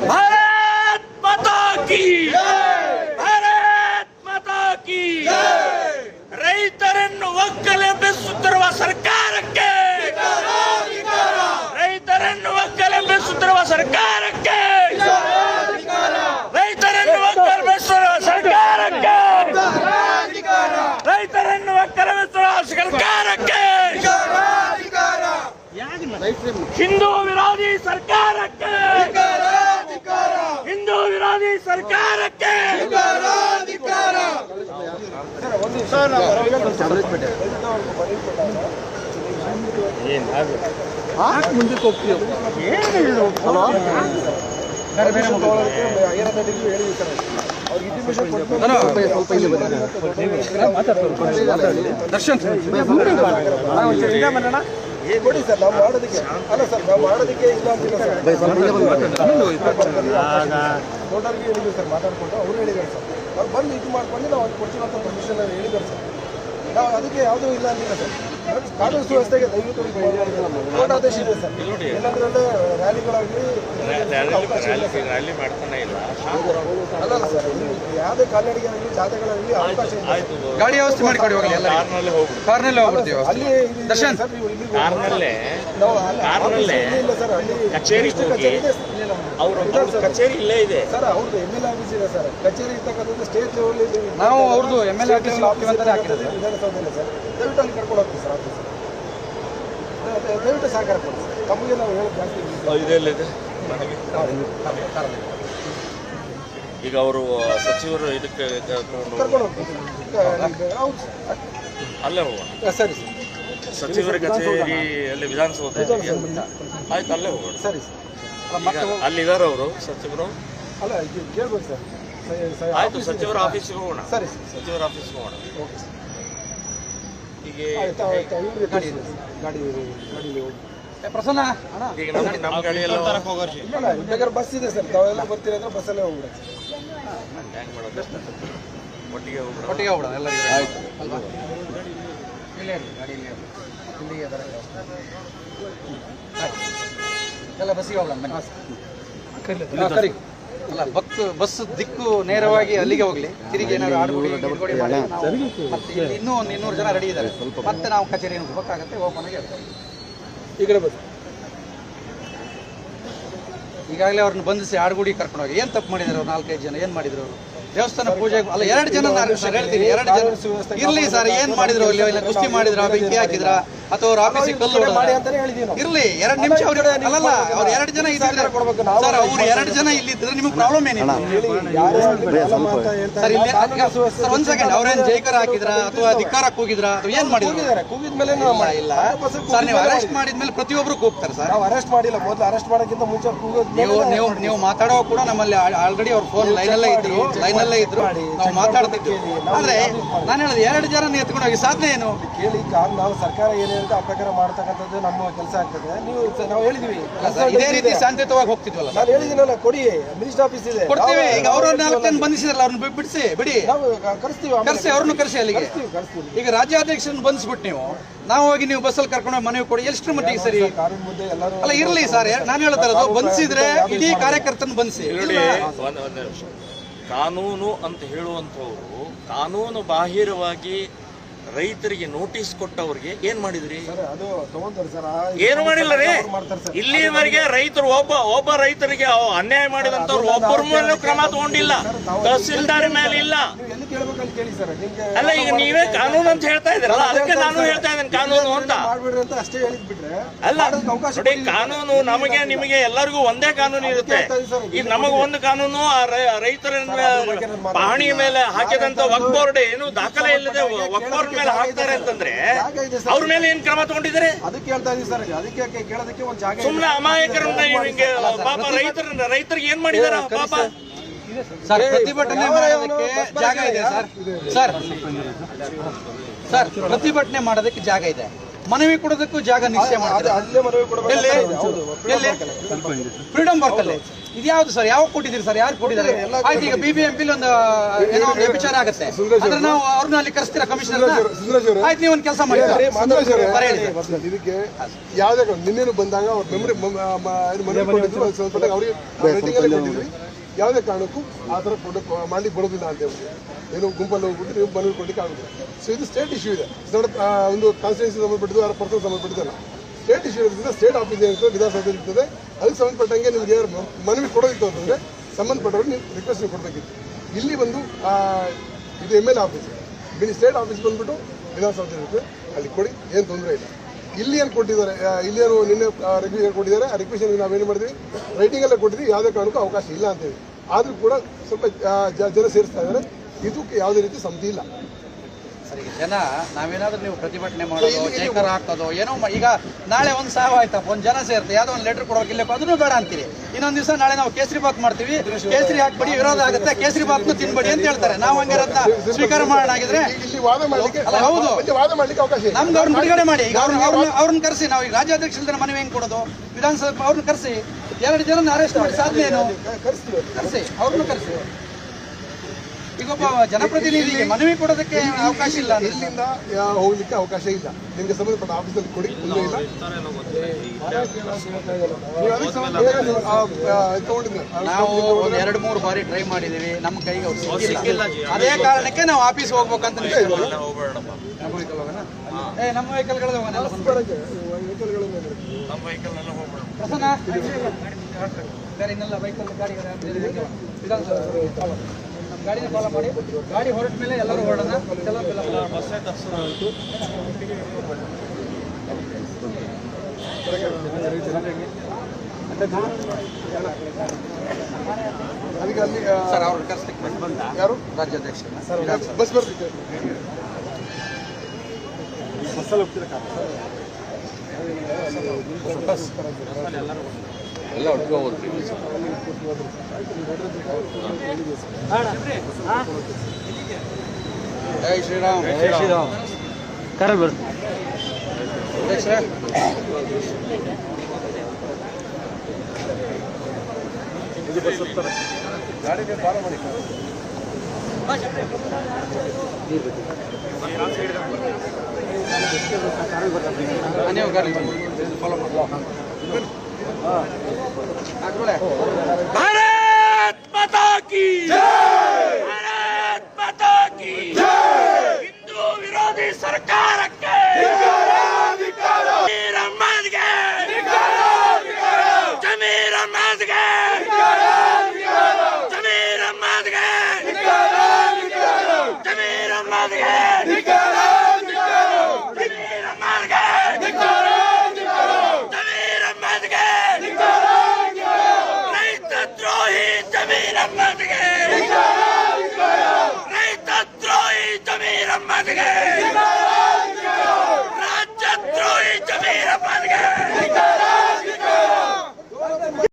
भारत माता की भारत माता की ರೈತರನ್ನು ಒಕ್ಕಲೆಬ್ಬಿಸುತ್ತಿರುವ ಸರ್ಕಾರಕ್ಕೆ ರೈತರನ್ನು ಒಕ್ಕಲೆಬ್ಬಿಸುತ್ತಿರುವ ಸರ್ಕಾರಕ್ಕೆ ರೈತರನ್ನು ಒಕ್ಕಲೆಬ್ಬಿಸುತ್ತಿರುವ ಸರ್ಕಾರಕ್ಕೆ ರೈತರನ್ನು ಒಕ್ಕಲೆಬ್ಬಿಸುತ್ತಿರುವ ಸರ್ಕಾರಕ್ಕೆ ಹಿಂದೂ ವಿರೋಧಿ ಸರ್ಕಾರಕ್ಕೆ ಹಿಂದೂ ವಿರೋಧಿ ಸರ್ಕಾರಕ್ಕೆ ಮುಂದಕ್ಕೆ ಹೋಗ್ತೀವಿ ದರ್ಶನ್ ಕೊಡಿ ಸರ್, ನಾವು ಮಾಡೋದಕ್ಕೆ ಅಲ್ಲ ಸರ್, ನಾವು ಮಾಡೋದಕ್ಕೆ ಇಲ್ಲ ಅಂತಿಲ್ಲ ಸರ್. ಟೋಟಲ್ಗೆ ಹೇಳಿದ್ರು ಸರ್, ಮಾತಾಡ್ಕೊಂಡು ಅವ್ರು ಹೇಳಿದ್ದಾರೆ ಸರ್. ಅವ್ರು ಬಂದು ಇದು ಮಾಡ್ಕೊಂಡು ನಾವು ಅವ್ರು ಕೊಡ್ತೀವಂತ ಪರ್ಮಿಷನ್ ಹೇಳಿದ್ದಾರೆ ಸರ್. ನಾವು ಅದಕ್ಕೆ ಯಾವುದೂ ಇಲ್ಲ ಅಂತಿಲ್ಲ ಸರ್. ಕಾನೂನು ಸುವ್ಯವಸ್ಥೆಗೆ ದಯವಿಟ್ಟು ಕೋರ್ಟ್ ಆದೇಶ ಇದೆ ಸರ್. ಎಲ್ಲಂದ್ರೆ ರ್ಯಾಲಿಗಳಾಗಲಿ ರ್ಯಾಲಿ ಮಾಡ್ತಾನೆ ಇಲ್ಲ ಅಲ್ಲ ಸರ್, ಯಾವುದೇ ಕಾಲ್ನಡಿಗೆ ಆಗಲಿ ಜಾಥಾಗಳಾಗಲಿ ಅವಕಾಶ ಇದೆ. ಗಾಡಿ ವ್ಯವಸ್ಥೆ ಮಾಡಿ ಕೊಡಿ, ಕಾರ್ನಲ್ಲೇ ಹೋಗ್ಬಿಡ್ತೀವಿ. ಅಲ್ಲಿ ದರ್ಶನ್ ಸರ್, ನೀವು ಇಲ್ಲಿ ಕಾರ್ನಲ್ಲೇ ಇಲ್ಲ ಸರ್, ಅಲ್ಲಿ ಕಚೇರಿ ಹೋಗಿ ಅವ್ರ ಕಚೇರಿ ಇಲ್ಲೇ ಇದೆ ಸರ್. ಅವ್ರದ್ದು MLA ಆಫೀಸ್ ಇದೆ ಸರ್. ಕಚೇರಿ ಇರ್ತಕ್ಕಂಥದ್ದು ಸ್ಟೇಟ್ ಲೆವೆಲ್ ಇದೆ. ನಾವು ಅವ್ರದ್ದು MLA ಆಫೀಸ್ ಹಾಕಿರೋದು ವಿಧಾನಸೌಧ ಇಲ್ಲ ಸರ್. ದಯವಿಟ್ಟು ಅಲ್ಲಿ ಕರ್ಕೊಂಡು ಹೋಗ್ತೀವಿ ಸರ್ ಆಫೀಸ್. ದಯವಿಟ್ಟು ಸಹಕಾರ ಕೊಡಿ ಸರ್. ತಮಗೆ ನಾವು ಹೇಳೋದು ಜಾಸ್ತಿ ಇದೆ. ಈಗ ಅವರು ಸಚಿವರು ಇದಕ್ಕೆ ಕರ್ಕೊಂಡು ಹೋಗ್ತೀವಿ. ಅಲ್ಲೇ ಹೋಗೋಣ. ಸರಿ ಸರ್. ಸಚಿವರ ಕಚೇರಿ ಅಲ್ಲಿ ವಿಧಾನಸೌಧ ಆಯ್ತು, ಅಲ್ಲೇ ಹೋಗೋಣ. ಸರಿ ಸರ್. ಅಲ್ಲಿದ್ದಾರೆ ಅವರು ಸಚಿವರು. ಅಲ್ಲ ಕೇಳ್ಬೇಕು ಸರ್. ಆಯ್ತು, ಸಚಿವರ ಆಫೀಸ್ಗೆ ಹೋಗೋಣ. ಸರಿ ಸಚಿವರ ಆಫೀಸ್ಗೆ ಹೋಗೋಣ. Okay sir. ಹೀಗೆ ಗಾಡಿ ಪ್ರಸನ್ನ ಈಗ ನಮ್ಮ ಗಾಡಿಯೆಲ್ಲ ಬೇಕಾದ್ರೆ ಬಸ್ ಇದೆ ಸರ್. ತಾವೆಲ್ಲ ಬರ್ತೀರ ಅಂದ್ರೆ ಬಸ್ಸಲ್ಲೇ ಹೋಗ್ಬಿಡ. ಹ್ಯಾಂಗ್ ಮಾಡೋದು? ಒಟ್ಟಿಗೆ ಹೋಗ್ಬಿಡ. ಹೋಗ್ಬಿಡ ಎಲ್ಲರಿಗೂ. ಆಯ್ತು ಅಲ್ವಾ? ಇಲ್ಲೇ ಗಾಡಿ ಇಲ್ಲೇ ಇಲ್ಲಿಗೆ ಎಲ್ಲ ಬಸ್ಸಿಗೆ ಹೋಗೋಣ ಬನ್ನಿ. ಕರಿ ಅಲ್ಲ, ಬಸ್ ದಿಕ್ಕು ನೇರವಾಗಿ ಅಲ್ಲಿಗೆ ಹೋಗ್ಲಿ. ತಿರುಗಿ ಏನಾದ್ರು ಆಡುಗೋಡಿ ಮಾಡಿ ಮತ್ತೆ ಇಲ್ಲಿ ಇನ್ನೂ ಒಂದು 200 ಜನ ರೆಡಿ ಇದ್ದಾರೆ. ಮತ್ತೆ ನಾವು ಕಚೇರಿ ಏನು ಹೋಗಕ್ಕಾಗತ್ತೆ, ಓಪನ್ ಆಗಿ ಈ ಕಡೆ ಬಸ್. ಈಗಾಗಲೇ ಅವ್ರನ್ನ ಬಂಧಿಸಿ ಆಡುಗೋಡಿ ಕರ್ಕೊಂಡು ಹೋಗಿ ಏನು ತಪ್ಪು ಮಾಡಿದ್ದಾರೆ ಅವ್ರು? 4-5 ಜನ ಏನು ಮಾಡಿದ್ರು ಅವರು? ದೇವಸ್ಥಾನ ಪೂಜೆ ಅಲ್ಲ, 2 ಜನ ಹೇಳ್ತೀನಿ, 2 ಜನ ಇರ್ಲಿ ಸರ್. ಏನ್ ಮಾಡಿದ್ರು ಅಲ್ಲಿ? ಇಲ್ಲ ಕುಸ್ತಿ ಮಾಡಿದ್ರ, ಬೆಂಕಿ ಹಾಕಿದ್ರ, ಅಥವಾ ಅವ್ರ ಆಫೀಸಿಗೆ ಕಲ್ಲು ಇರ್ಲಿ? 2 ನಿಮಿಷ ಅವ್ರು ಅಲ್ಲಲ್ಲ, ಅವ್ರು 2 ಜನ ಇದ್ದಿದ್ರೆ ಸರ್, ಅವ್ರು 2 ಜನ ಇಲ್ಲಿದ್ರೆ ನಿಮ್ಗೆ ಪ್ರಾಬ್ಲಮ್ ಏನಿಲ್ಲ ಸರ್? ಇಲ್ಲಿ ಸರ್ ಒಂದ್ ಸೆಕೆಂಡ್, ಅವ್ರೇನ್ ಜೈಕರ ಹಾಕಿದ್ರ ಅಥವಾ ಧಿಕ್ಕಾರ ಕೂಗಿದ್ರ ಅಥವಾ ಏನ್ ಮಾಡಿದ್ರು? ಕೂಗಿದ್ಮೇಲೆ ಇಲ್ಲ ಸರ್, ನೀವು ಅರೆಸ್ಟ್ ಮಾಡಿದ್ಮೇಲೆ ಪ್ರತಿಯೊಬ್ರು ಕೂಗ್ತಾರೆ ಸರ್. ನಾವು ಅರೆಸ್ಟ್ ಮಾಡಿಲ್ಲ. ಮೊದಲು ಅರೆಸ್ಟ್ ಮಾಡೋಕ್ಕಿಂತ ಮುಂಚೆ ನೀವು ಮಾತಾಡೋ ಕೂಡ ನಮ್ಮಲ್ಲಿ ಆಲ್ರೆಡಿ ಅವ್ರ ಫೋನ್ ಲೈನಲ್ಲೇ ಇದ್ರು ನಾವು ಮಾತಾಡ್ತಿದ್ವಿ. ಆದ್ರೆ ನಾನು ಹೇಳೋದು 2 ಜನ ಎತ್ಕೊಂಡು ಹೋಗಿ ಸಾಧನೆ ಏನು? ಕೇಳಿ, ನಾವು ಸರ್ಕಾರ ಏನು ಹೇಳ್ತಾ ಆ ಪ್ರಕಾರ ಮಾಡ್ತಕ್ಕಂಥದ್ದು ನಮ್ಮ ಕೆಲಸ ಆಗ್ತದೆ. ನೀವು ನಾವು ಹೇಳಿದ್ವಿ ಇದೇ ರೀತಿ ಶಾಂತಿಯುತವಾಗಿ ಹೋಗ್ತಿದ್ವಲ್ಲ. ನಾನು ಹೇಳಿದ್ದೀನಲ್ಲ, ಕೊಡಿ, ಮಿನಿಸ್ಟರ್ ಆಫೀಸ್ ಇದೆ, ಕೊಡ್ತೀವಿ. ಈಗ ಅವ್ರನ್ನ 4 ಜನ ಬಂಧಿಸಿದ್ರಲ್ಲ, ಅವ್ರನ್ನ ಬಿಡಿಸಿ ಬಿಡಿ, ನಾವು ಕರೆಸ್ತೀವಿ. ಅವ್ರನ್ನು ಕರೆಸಿ ಅಲ್ಲಿಗೆ. ಈಗ ರಾಜ್ಯಾಧ್ಯಕ್ಷರನ್ನ ಬಂಧಿಸ್ಬಿಟ್ಟು ನಾವು ಹೋಗಿ ನೀವು ಬಸ್ಸಲ್ಲಿ ಕರ್ಕೊಂಡು ಮನೆಗೆ ಕೊಡಿ, ಎಷ್ಟರ ಮಟ್ಟಿಗೆ ಸರಿ? ಕಾನೂನು ಮುಂದೆ ಎಲ್ಲರೂ ಅಲ್ಲ ಇರ್ಲಿ ಸರ್, ನಾನು ಹೇಳ್ತಾರದು ಬಂಧಿಸಿದ್ರೆ ಇಡೀ ಕಾರ್ಯಕರ್ತನ ಬಂಧಿಸಿ. ಕಾನೂನು ಅಂತ ಹೇಳುವಂಥವ್ರು ಕಾನೂನು ಬಾಹಿರವಾಗಿ ರೈತರಿಗೆ ನೋಟಿಸ್ ಕೊಟ್ಟವ್ರಿಗೆ ಏನ್ ಮಾಡಿದ್ರಿ? ಏನು ಮಾಡಿಲ್ಲ ರೀ. ಇಲ್ಲಿವರೆಗೆ ರೈತರು ಒಬ್ಬ ರೈತರಿಗೆ ಅನ್ಯಾಯ ಮಾಡಿದಂತವ್ರು ಒಬ್ಬರ ಮೇಲೆ ಕ್ರಮ ತಗೊಂಡಿಲ್ಲ. ತಹಸೀಲ್ದಾರ್ ಮೇಲೆ ಇಲ್ಲ. ಅಲ್ಲ, ಈಗ ನೀವೇ ಕಾನೂನು ಅಂತ ಹೇಳ್ತಾ ಇದ್ದೀರಲ್ಲ, ಅದಕ್ಕೆ ನಾನು ಹೇಳ್ತಾ ಇದ್ದೇನೆ ಕಾನೂನು ಅಂತ. ಅಲ್ಲ ನೋಡಿ, ಕಾನೂನು ನಮಗೆ ನಿಮಗೆ ಎಲ್ಲರಿಗೂ ಒಂದೇ ಕಾನೂನು ಇರುತ್ತೆ. ಈಗ ನಮಗ ಒಂದು ಕಾನೂನು, ರೈತರ ಪಹಣಿ ಮೇಲೆ ಹಾಕಿದಂತ ವಕ್ಫ್ ಬೋರ್ಡ್ ಏನು ದಾಖಲೆ ಇಲ್ಲದೆ ವಕ್ಫ್ ಬೋರ್ಡ್ ಮೇಲೆ ಹಾಕ್ತಾರೆ ಅಂತಂದ್ರೆ ಅವ್ರ ಮೇಲೆ ಏನ್ ಕ್ರಮ ತಗೊಂಡಿದ್ದಾರೆ? ಅದಕ್ಕೆ ಹೇಳ್ತಾ ಇದೀವಿ ಸರ್. ಅದಕ್ಕೆ ಕೇಳೋದಕ್ಕೆ ಒಂದು ಜಾಗ. ಸುಮ್ಮನೆ ಅಮಾಯಕರನ್ನ ಹಿಂಗೆ ಪಾಪ ರೈತರಿಗೆ ಏನ್ ಮಾಡಿದಾರ ಪಾಪ? ಸರ್, ಪ್ರತಿಭಟನೆ ಮಾಡೋದಕ್ಕೆ ಜಾಗ ಇದೆ ಸರ್. ಸರ್ ಪ್ರತಿಭಟನೆ ಮಾಡೋದಕ್ಕೆ ಜಾಗ ಇದೆ. ಮನವಿ ಕೊಡೋದಕ್ಕೂ ಜಾಗ ನಿಶ್ಚಯ ಮಾಡ್ತಾರೆ. ಅಲ್ಲೇ ಮನವಿ ಕೊಡಬೇಕು. ಎಲ್ಲಿ ಫ್ರೀಡಮ್ ಪಾರ್ಕ್ ಅಲ್ಲಿ ಇದ್ಯಾವ್ದು ಸರ್? ಯಾವಾಗ ಕೊಟ್ಟಿದ್ದೀರಿ ಸರ್? ಯಾರು ಕೊಟ್ಟಿದ್ದಾರೆ? ಆಯ್ತು, ಈಗ BBMP ಒಂದು ಏನೋ ಒಂದು ವಿಚಾರ ಆಗುತ್ತೆ ಅಂದ್ರೆ ನಾವು ಅವ್ರನ್ನ ಅಲ್ಲಿ ಕರೆಸ್ತೀರಾ ಕಮಿಷನರ್? ಆಯ್ತು, ನೀವು ಒಂದು ಕೆಲಸ ಮಾಡಿ ಇದಕ್ಕೆ ಯಾವ್ದೇ ನಿನ್ನೇನು ಬಂದಾಗ ಅವ್ರ ಮೆಮೊರಿ ಸ್ವಲ್ಪ ಅವ್ರಿಗೆ ಕೊಟ್ಟಿದ್ವಿ. ಯಾವುದೇ ಕಾರಣಕ್ಕೂ ಆ ಥರ ಮಾಡ್ಲಿಕ್ಕೆ ಬರೋದಿಲ್ಲ ಅಂತ ಹೇಳಿ ಏನು ಗುಂಪಲ್ಲಿ ಹೋಗ್ಬಿಟ್ಟು ನೀವು ಮನವಿ ಕೊಡ್ಲಿಕ್ಕೆ ಆಗೋದಿಲ್ಲ. ಸೊ ಇದು ಸ್ಟೇಟ್ ಇಶ್ಯೂ ಇದೆ. ಒಂದು ಕಾನ್ಸ್ಟಿಟ್ಯೂನ್ಸಿ ಸಂಬಂಧಪಟ್ಟಿದ್ದು ಅವರ ಪರ್ಸನ್ ಸಂಬಂಧಪಟ್ಟಿದ್ದಲ್ಲ. ಸ್ಟೇಟ್ ಇಶ್ಯೂ ಇರೋದ್ರಿಂದ ಸ್ಟೇಟ್ ಆಫೀಸ್ ಏನಿರ್ತದೆ ವಿಧಾನಸೌಧ ಇರ್ತದೆ, ಅದಕ್ಕೆ ಸಂಬಂಧಪಟ್ಟಂಗೆ ನಿಮಗೆ ಮನವಿ ಕೊಡೋದಿತ್ತು ಅಂತಂದರೆ ಸಂಬಂಧಪಟ್ಟವ್ರು ನೀವು ರಿಕ್ವೆಸ್ಟ್ ಕೊಡಬೇಕಿತ್ತು. ಇಲ್ಲಿ ಬಂದು ಇದು MLA ಆಫೀಸ್, ಸ್ಟೇಟ್ ಆಫೀಸ್ ಬಂದ್ಬಿಟ್ಟು ವಿಧಾನಸೌಧ ಇರುತ್ತೆ, ಅಲ್ಲಿ ಕೊಡಿ, ಏನು ತೊಂದರೆ ಇಲ್ಲ. ಇಲ್ಲಿ ಏನು ಕೊಟ್ಟಿದ್ದಾರೆ, ಇಲ್ಲೇನು ನಿನ್ನೆ ರಿಕ್ವೆಷನ್ ಕೊಟ್ಟಿದ್ದಾರೆ, ಆ ರಿಕ್ವೆಷನ್ಗೆ ನಾವೇನು ಮಾಡಿದ್ವಿ, ರೈಟಿಂಗಲ್ಲೇ ಕೊಟ್ಟಿದ್ವಿ, ಯಾವುದೇ ಕಾರಣಕ್ಕೂ ಅವಕಾಶ ಇಲ್ಲ ಅಂತೇಳಿ. ಆದರೂ ಕೂಡ ಸ್ವಲ್ಪ ಜನ ಸೇರಿಸ್ತಾ ಇದ್ದಾರೆ. ಇದಕ್ಕೆ ಯಾವುದೇ ರೀತಿ ಸಮಿತಿ ಇಲ್ಲ. ಸರಿ, ಜನ ನಾವೇನಾದ್ರೂ ನೀವು ಪ್ರತಿಭಟನೆ ಮಾಡೋದು, ಜೈಕಾರ ಹಾಕೋದು ಏನೋ ಈಗ ನಾಳೆ ಒಂದು ಸಾವು ಆಯ್ತಪ್ಪ, ಒಂದು ಜನ ಸೇರ್ತೆ, ಯಾವುದೋ ಒಂದು ಲೆಟರ್ ಕೊಡೋಕೆ ಇಲ್ಲಪ್ಪ, ಅದನ್ನು ಬೇಡ ಅಂತೀರಿ. ಇನ್ನೊಂದು ದಿವಸ ನಾಳೆ ನಾವು ಕೇಸರಿ ಬಾತ್ ಮಾಡ್ತೀವಿ, ಕೇಸರಿ ಹಾಕ್ಬಿಡಿ, ವಿರೋಧ ಆಗುತ್ತೆ, ಕೇಸರಿ ಬಾತ್ನು ತಿನ್ಬೇಡಿ ಅಂತ ಹೇಳ್ತಾರೆ. ನಾವು ಹಂಗಿರೋದನ್ನ ಸ್ವೀಕಾರ ಮಾಡೋಣಾಗಿದ್ರೆ ಹೌದು, ನಮ್ಗೆ ಅವ್ರನ್ನ ಬಿಡುಗಡೆ ಮಾಡಿ. ಈಗ ಅವ್ರನ್ನ ಕರೆಸಿ, ನಾವು ಈಗ ರಾಜ್ಯಾಧ್ಯಕ್ಷ ಇಲ್ದ್ರೆ ಮನವಿ ಹೆಂಗೆ ಕೊಡೋದು? ವಿಧಾನಸಭೆ ಅವ್ರನ್ನ ಕರೆಸಿ, 2 ಜನ ಅರೆಸ್ಟ್ ಮಾಡಿ ಸಾಧ್ಯ ಏನು? ಕರೆಸಿ, ಅವ್ರನ್ನೂ ಕರೆಸಿ. ಈಗೊಬ್ಬ ಜನಪ್ರತಿನಿಧಿಗೆ ಮನವಿ ಕೊಡೋದಕ್ಕೆ ಅವಕಾಶ ಇಲ್ಲ, ಇಲ್ಲಿಂದ ಹೋಗ್ಲಿಕ್ಕೆ ಅವಕಾಶ ಇಲ್ಲ. ನಿಮಗೆ ಸಂಬಂಧಪಟ್ಟ ಆಫೀಸಲ್ಲಿ ಕೊಡಿ, ಇಲ್ಲ. ನಾವು ಒಂದು 2-3 ಬಾರಿ ಟ್ರೈ ಮಾಡಿದೀವಿ, ನಮ್ಮ ಕೈಗೆ ಅವ್ರು ಸಿಕ್ಕಿಲ್ಲ. ಅದೇ ಕಾರಣಕ್ಕೆ ನಾವು ಆಫೀಸ್ ಹೋಗ್ಬೇಕಂತ ನಮ್ಮ ವೆಹಿಕಲ್ಗಳು ಇನ್ನೆಲ್ಲ ವೆಹಿಕಲ್ ಗಾಡಿನ ಫಾಲೋ ಮಾಡಿ. ಗಾಡಿ ಹೊರಟ ಮೇಲೆ ಎಲ್ಲರೂ ಹೊರಡೋಣ. ಸರ್ ಅವ್ರ ಕರೆಸ್ಲಿಕ್ಕೆ ಯಾರು ರಾಜ್ಯಾಧ್ಯಕ್ಷ ಬಸ್ ಬರ್ತಿತ್ತು ಎಲ್ಲ ಒಟ್ಟಿಗೆ ಹೋಗ್ತೀವಿ. ಜೈ ಶ್ರೀರಾಮ್, ಜೈ ಶ್ರೀರಾಮ್. ಕರೆ ಬರ್ ಗಾಡಿ ಫಾಲೋ ಮಾಡಿ. ನೀವು ಗಾಡಿ ಫಾಲೋ ಮಾಡಿ. भारत माता की जय, भारत माता की जय. हिंदू विरोधी सरकार के जमीर अहमद के जमीर अहमद के जमीर अहमद के जमीर अहमद के जमीर अहमद के रैत द्रोही जमीर अहमद के